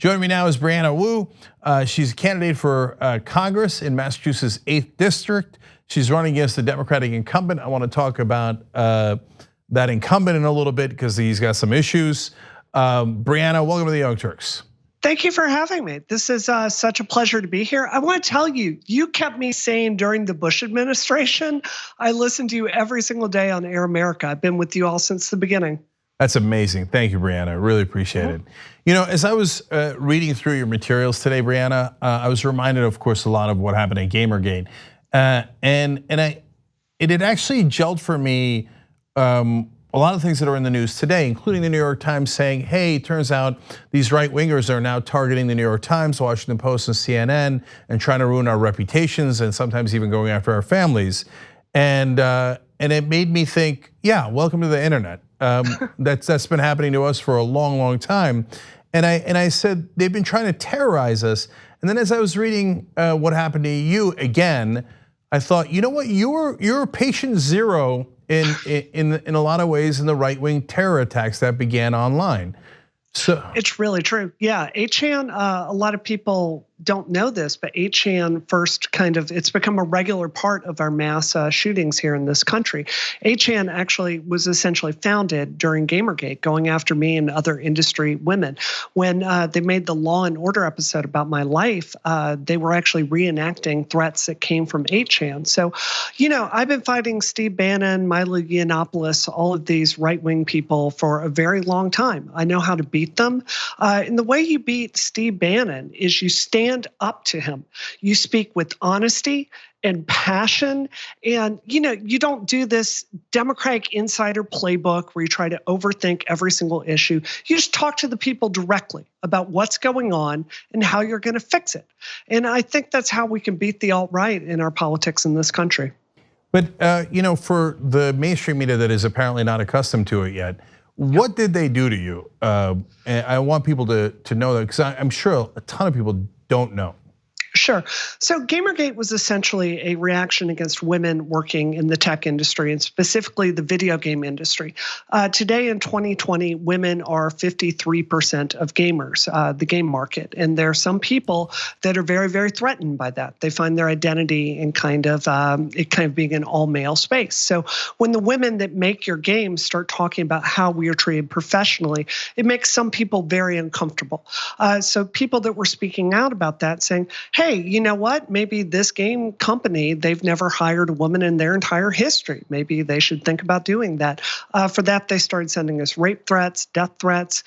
Joining me now is Brianna Wu. She's a candidate for Congress in Massachusetts' 8th District. She's running against the Democratic incumbent. I want to talk about that incumbent in a little bit because he's got some issues. Brianna, welcome to the Young Turks. Thank you for having me. This is such a pleasure to be here. I want to tell you, you kept me sane during the Bush administration. I listened to you every single day on Air America. I've been with you all since the beginning. That's amazing. Thank you, Brianna. I really appreciate it. You know, as I was reading through your materials today, Brianna, I was reminded, of course, a lot of what happened at Gamergate, and it had actually gelled for me a lot of things that are in the news today, including the New York Times saying, "Hey, it turns out these right wingers are now targeting the New York Times, Washington Post, and CNN, and trying to ruin our reputations, and sometimes even going after our families." And it made me think, yeah, welcome to the internet. That's been happening to us for a long, long time. And I said, they've been trying to terrorize us. And then as I was reading what happened to you again, I thought, you know what, you're patient zero in a lot of ways in the right-wing terror attacks that began online. So it's really true. Yeah, 8chan, a lot of people don't know this, but 8chan first it's become a regular part of our mass shootings here in this country. 8chan actually was essentially founded during Gamergate, going after me and other industry women. When they made the Law and Order episode about my life, they were actually reenacting threats that came from 8chan. So, you know, I've been fighting Steve Bannon, Milo Yiannopoulos, all of these right-wing people for a very long time. I know how to beat them. And the way you beat Steve Bannon is you stand up to him. You speak with honesty and passion. And, you know, you don't do this Democratic insider playbook where you try to overthink every single issue. You just talk to the people directly about what's going on and how you're going to fix it. And I think that's how we can beat the alt-right in our politics in this country. But, you know, for the mainstream media that is apparently not accustomed to it yet, what did they do to you? And I want people to know that because I'm sure a ton of people don't know. Sure. So Gamergate was essentially a reaction against women working in the tech industry and specifically the video game industry. Today in 2020, women are 53% of gamers, the game market. And there are some people that are very, very threatened by that. They find their identity in kind of being an all male space. So when the women that make your games start talking about how we are treated professionally, it makes some people very uncomfortable. So people that were speaking out about that saying, hey, you know what? Maybe this game company, they've never hired a woman in their entire history. Maybe they should think about doing that. For that, they started sending us rape threats, death threats.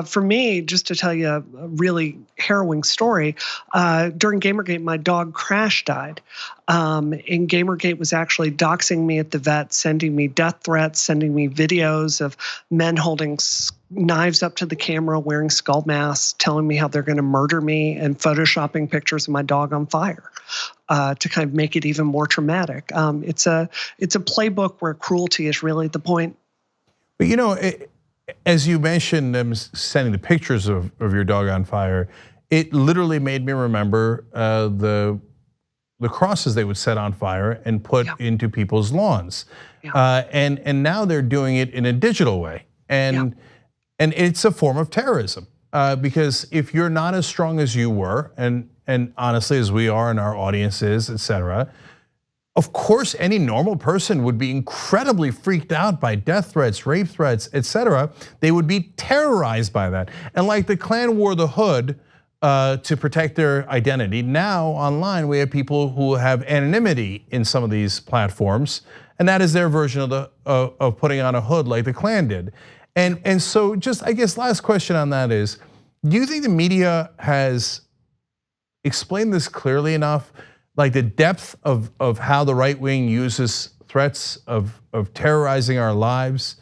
For me, just to tell you a really harrowing story, during Gamergate, my dog Crash died. And Gamergate was actually doxing me at the vet, sending me death threats, sending me videos of men holding knives up to the camera, wearing skull masks, telling me how they're going to murder me, and photoshopping pictures of my dog on fire to kind of make it even more traumatic. It's a playbook where cruelty is really the point. But you know, as you mentioned, them sending the pictures of your dog on fire, it literally made me remember the crosses they would set on fire and put into people's lawns. And now they're doing it in a digital way. And it's a form of terrorism because if you're not as strong as you were, and honestly as we are in our audiences, et cetera, of course any normal person would be incredibly freaked out by death threats, rape threats, et cetera. They would be terrorized by that. And like the Klan wore the hood to protect their identity, now online we have people who have anonymity in some of these platforms, and that is their version of putting on a hood like the Klan did. And so just, I guess, last question on that is, do you think the media has explained this clearly enough? Like the depth of how the right wing uses threats of terrorizing our lives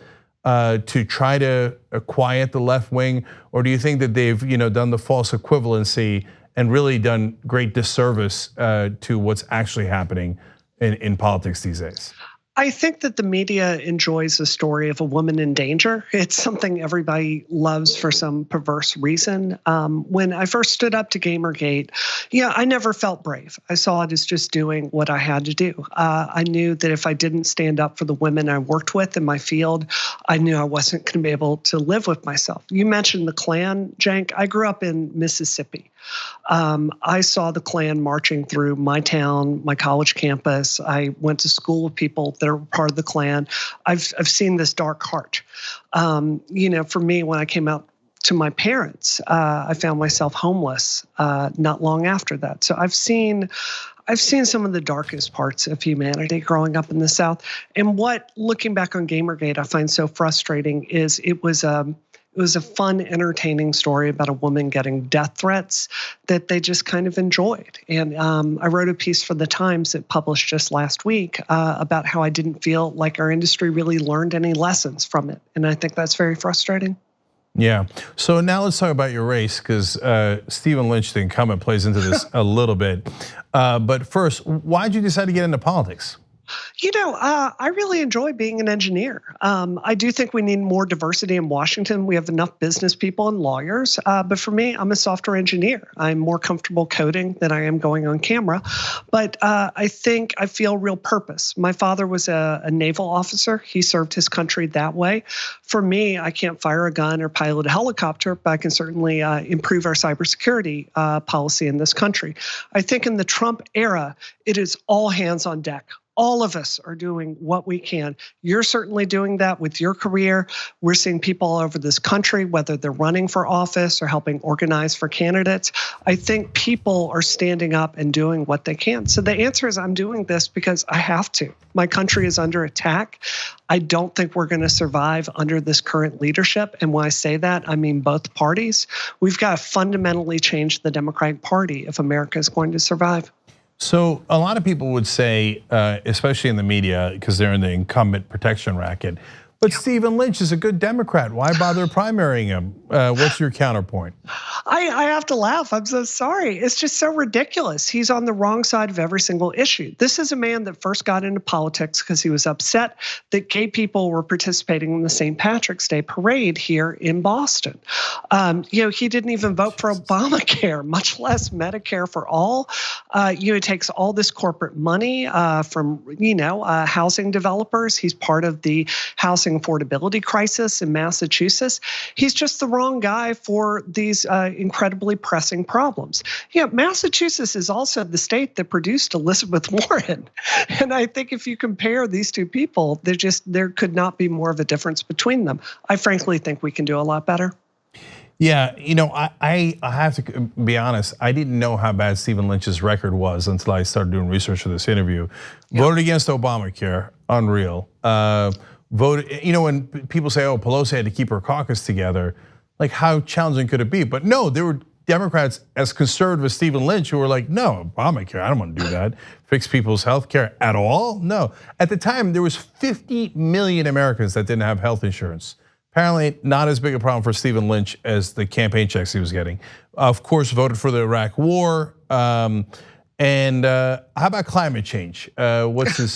to try to quiet the left wing? Or do you think that they've done the false equivalency and really done great disservice to what's actually happening in politics these days? I think that the media enjoys the story of a woman in danger. It's something everybody loves for some perverse reason. When I first stood up to Gamergate, I never felt brave. I saw it as just doing what I had to do. I knew that if I didn't stand up for the women I worked with in my field, I knew I wasn't going to be able to live with myself. You mentioned the Klan, Cenk. I grew up in Mississippi. I saw the Klan marching through my town, my college campus. I went to school with people that are part of the Klan. I've seen this dark heart. For me, when I came out to my parents, I found myself homeless not long after that. So I've seen some of the darkest parts of humanity growing up in the South. And what, looking back on Gamergate, I find so frustrating is it was a fun, entertaining story about a woman getting death threats that they just kind of enjoyed. And I wrote a piece for the Times that published just last week about how I didn't feel like our industry really learned any lessons from it. And I think that's very frustrating. Yeah. So now let's talk about your race, because Stephen Lynch, the incumbent, plays into this a little bit. But first, why did you decide to get into politics? I really enjoy being an engineer. I do think we need more diversity in Washington. We have enough business people and lawyers. But for me, I'm a software engineer. I'm more comfortable coding than I am going on camera. But I think I feel real purpose. My father was a naval officer. He served his country that way. For me, I can't fire a gun or pilot a helicopter, but I can certainly improve our cybersecurity policy in this country. I think in the Trump era, it is all hands on deck. All of us are doing what we can. You're certainly doing that with your career. We're seeing people all over this country, whether they're running for office or helping organize for candidates. I think people are standing up and doing what they can. So the answer is I'm doing this because I have to. My country is under attack. I don't think we're going to survive under this current leadership. And when I say that, I mean both parties. We've got to fundamentally change the Democratic Party if America is going to survive. So a lot of people would say, especially in the media, because they're in the incumbent protection racket, but Stephen Lynch is a good Democrat. Why bother primarying him? What's your counterpoint? I have to laugh. I'm so sorry. It's just so ridiculous. He's on the wrong side of every single issue. This is a man that first got into politics because he was upset that gay people were participating in the St. Patrick's Day parade here in Boston. He didn't even vote for Obamacare, much less Medicare for all. He takes all this corporate money from housing developers. He's part of the housing affordability crisis in Massachusetts. He's just the wrong guy for these incredibly pressing problems. Massachusetts is also the state that produced Elizabeth Warren. And I think if you compare these two people, there could not be more of a difference between them. I frankly think we can do a lot better. Yeah, I have to be honest, I didn't know how bad Stephen Lynch's record was until I started doing research for this interview. Yep. Voted against Obamacare, unreal. Voted, when people say, oh, Pelosi had to keep her caucus together, like how challenging could it be? But no, there were Democrats as conservative as Stephen Lynch who were like, no, Obamacare, I don't want to do that. Fix people's health care at all? No. At the time, there was 50 million Americans that didn't have health insurance. Apparently not as big a problem for Stephen Lynch as the campaign checks he was getting. Of course, voted for the Iraq war. And how about climate change? What's his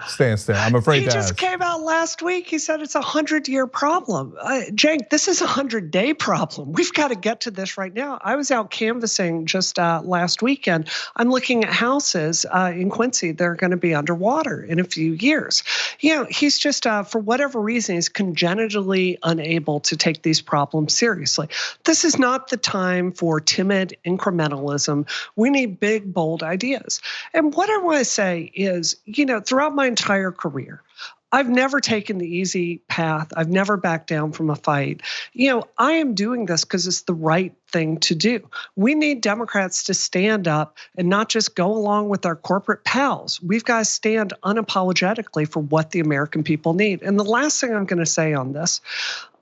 stance there? I'm afraid he just came out last week. He said it's a 100-year problem. Cenk, this is a 100-day problem. We've got to get to this right now. I was out canvassing just last weekend. I'm looking at houses in Quincy that are going to be underwater in a few years. He's just, for whatever reason, he's congenitally unable to take these problems seriously. This is not the time for timid incrementalism. We need big, bold ideas. And what I want to say is, throughout my entire career, I've never taken the easy path. I've never backed down from a fight. I am doing this because it's the right thing to do. We need Democrats to stand up and not just go along with our corporate pals. We've got to stand unapologetically for what the American people need. And the last thing I'm going to say on this,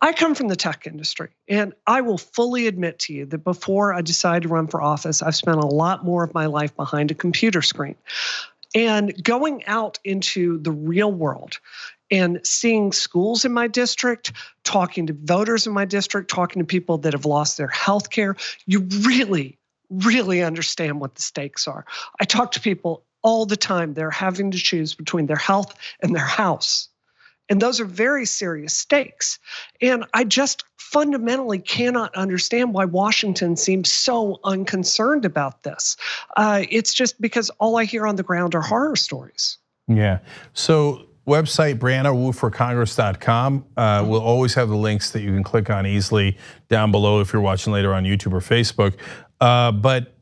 I come from the tech industry, and I will fully admit to you that before I decided to run for office, I've spent a lot more of my life behind a computer screen. And going out into the real world and seeing schools in my district, talking to voters in my district, talking to people that have lost their health care, you really understand what the stakes are. I talk to people all the time. They're having to choose between their health and their house. And those are very serious stakes. And I just fundamentally cannot understand why Washington seems so unconcerned about this. It's just because all I hear on the ground are horror stories. Yeah. So website BriannaWuForCongress.com. We'll always have the links that you can click on easily down below if you're watching later on YouTube or Facebook. But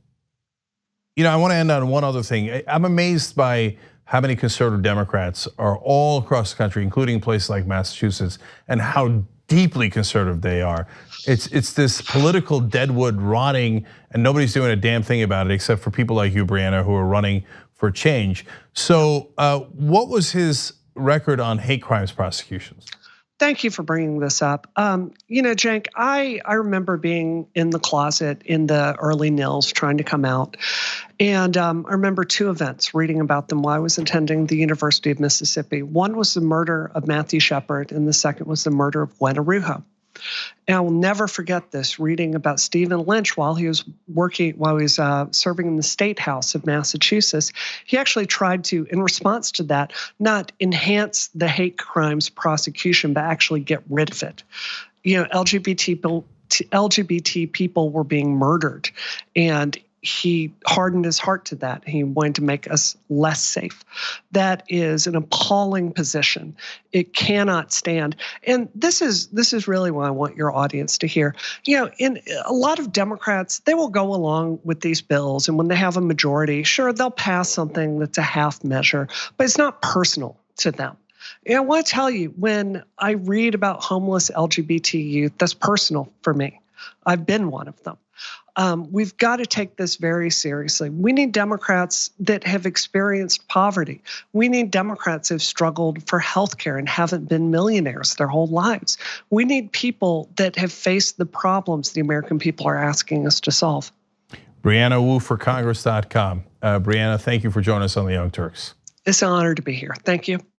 I want to end on one other thing. I'm amazed by how many conservative Democrats are all across the country, including places like Massachusetts, and how deeply conservative they are. It's this political deadwood rotting, and nobody's doing a damn thing about it except for people like you, Brianna, who are running for change. So what was his record on hate crimes prosecutions? Thank you for bringing this up. Cenk, I remember being in the closet in the early nils trying to come out. And I remember two events, reading about them while I was attending the University of Mississippi. One was the murder of Matthew Shepard, and the second was the murder of Gwen Arujo. And I will never forget this, reading about Stephen Lynch while he was serving in the State House of Massachusetts. He actually tried to, in response to that, not enhance the hate crimes prosecution, but actually get rid of it. LGBT people were being murdered, and he hardened his heart to that. He wanted to make us less safe. That is an appalling position. It cannot stand. And this is really what I want your audience to hear. In a lot of Democrats, they will go along with these bills, and when they have a majority, sure, they'll pass something that's a half measure, but it's not personal to them. I want to tell you, when I read about homeless LGBT youth, that's personal for me. I've been one of them. We've got to take this very seriously. We need Democrats that have experienced poverty. We need Democrats who have struggled for health care and haven't been millionaires their whole lives. We need people that have faced the problems the American people are asking us to solve. BriannaWuForCongress.com. Brianna, thank you for joining us on the Young Turks. It's an honor to be here. Thank you.